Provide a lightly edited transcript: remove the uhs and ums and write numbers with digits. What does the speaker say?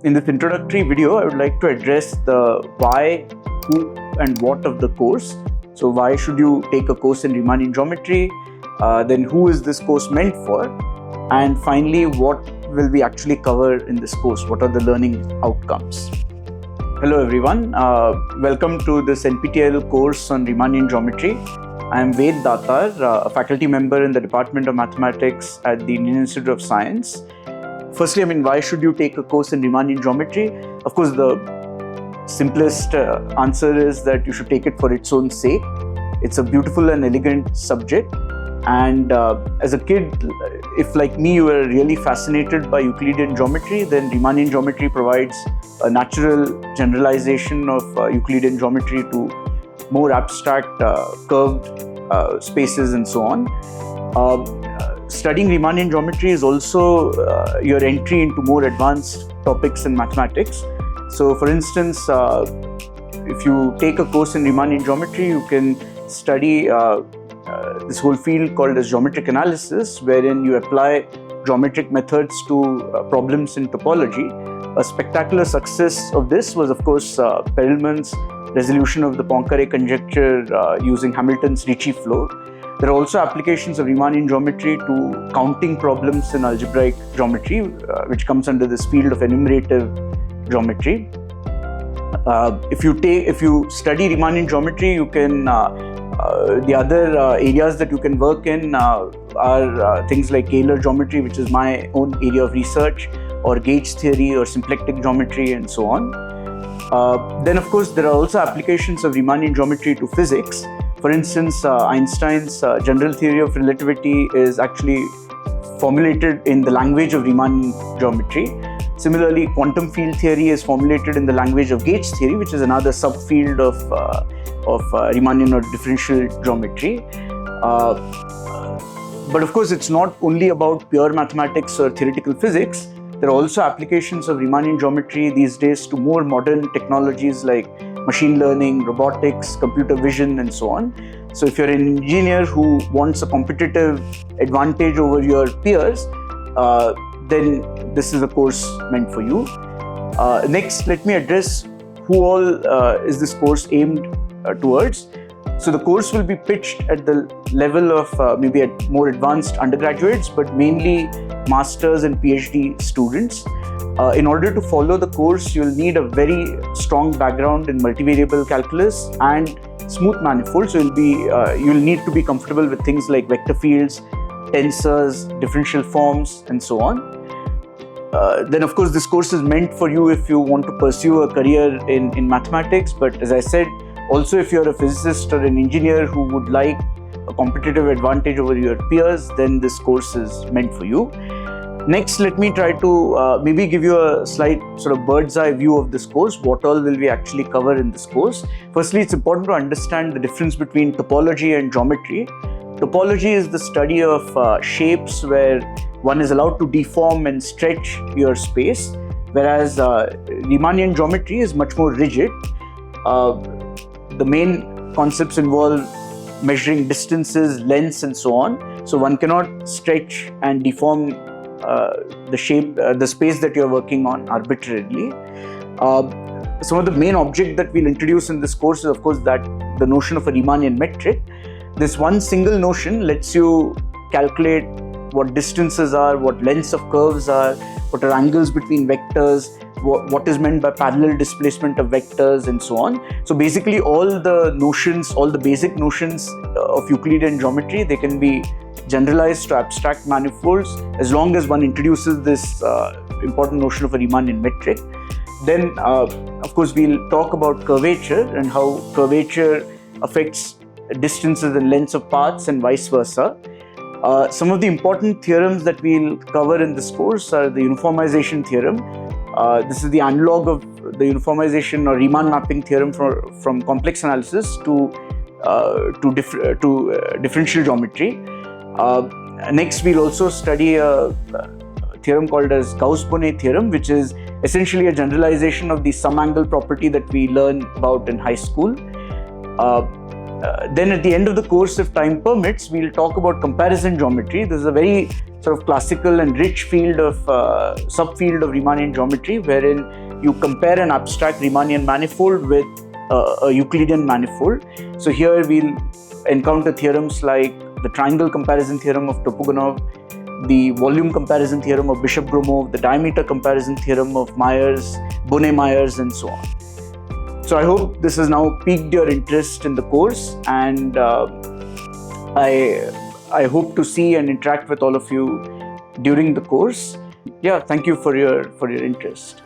In this introductory video, I would like to address the why, who and what of the course. So why should you take a course in Riemannian geometry? Then who is this course meant for? And finally, what will we actually cover in this course? What are the learning outcomes? Hello everyone, welcome to this NPTEL course on Riemannian geometry. I am Ved Datar, a faculty member in the Department of Mathematics at the Indian Institute of Science. Firstly, why should you take a course in Riemannian geometry? Of course, the simplest answer is that you should take it for its own sake. It's a beautiful and elegant subject. And as a kid, if like me, you were really fascinated by Euclidean geometry, then Riemannian geometry provides a natural generalization of Euclidean geometry to more abstract curved spaces and so on. Studying Riemannian geometry is also your entry into more advanced topics in mathematics. So for instance, if you take a course in Riemannian geometry, you can study this whole field called as geometric analysis, wherein you apply geometric methods to problems in topology. A spectacular success of this was, of course, Perelman's resolution of the Poincare conjecture using Hamilton's Ricci flow. There are also applications of Riemannian geometry to counting problems in algebraic geometry, which comes under this field of enumerative geometry. If you study Riemannian geometry, you can the other areas that you can work in are things like scalar geometry, which is my own area of research, or gauge theory, or symplectic geometry, and so on. Then, of course, there are also applications of Riemannian geometry to physics. For instance, Einstein's general theory of relativity is actually formulated in the language of Riemannian geometry. Similarly, quantum field theory is formulated in the language of gauge theory, which is another subfield of Riemannian or differential geometry. But of course, it's not only about pure mathematics or theoretical physics. There are also applications of Riemannian geometry these days to more modern technologies like machine learning, robotics, computer vision, and so on. So if you're an engineer who wants a competitive advantage over your peers, then this is a course meant for you. Next, let me address who all is this course aimed towards. So the course will be pitched at the level of maybe at more advanced undergraduates, but mainly masters and PhD students. In order to follow the course, you'll need a very strong background in multivariable calculus and smooth manifolds. So you'll need to be comfortable with things like vector fields, tensors, differential forms, and so on. Then of course, this course is meant for you if you want to pursue a career in mathematics. But as I said, also if you're a physicist or an engineer who would like a competitive advantage over your peers, then this course is meant for you. Next, let me try to maybe give you a slight sort of bird's eye view of this course. What all will we actually cover in this course? Firstly, it's important to understand the difference between topology and geometry. Topology is the study of shapes where one is allowed to deform and stretch your space, whereas Riemannian geometry is much more rigid. The main concepts involve measuring distances, lengths, and so on. So one cannot stretch and deform the shape, the space that you're working on arbitrarily. Some of the main object that we'll introduce in this course is, of course, that the notion of a Riemannian metric. This one single notion lets you calculate what distances are, what lengths of curves are, what are angles between vectors, what is meant by parallel displacement of vectors, and so on. So basically all the notions, all the basic notions of Euclidean geometry, they can be generalized to abstract manifolds as long as one introduces this important notion of a Riemannian metric. Then of course we'll talk about curvature and how curvature affects distances and lengths of paths and vice versa. Some of the important theorems that we'll cover in this course are the uniformization theorem. This is the analog of the uniformization or Riemann mapping theorem from complex analysis to differential geometry. Next, we'll also study a theorem called as Gauss-Bonnet theorem, which is essentially a generalization of the sum angle property that we learn about in high school. Then at the end of the course, if time permits, we'll talk about comparison geometry. This is a very sort of classical and rich field of subfield of Riemannian geometry, wherein you compare an abstract Riemannian manifold with a Euclidean manifold. So here we'll encounter theorems like the triangle comparison theorem of Topogonov, the volume comparison theorem of Bishop-Gromov, the diameter comparison theorem of Myers, Bonnet-Myers, and so on. So I hope this has now piqued your interest in the course, and I hope to see and interact with all of you during the course. Yeah, thank you for your interest.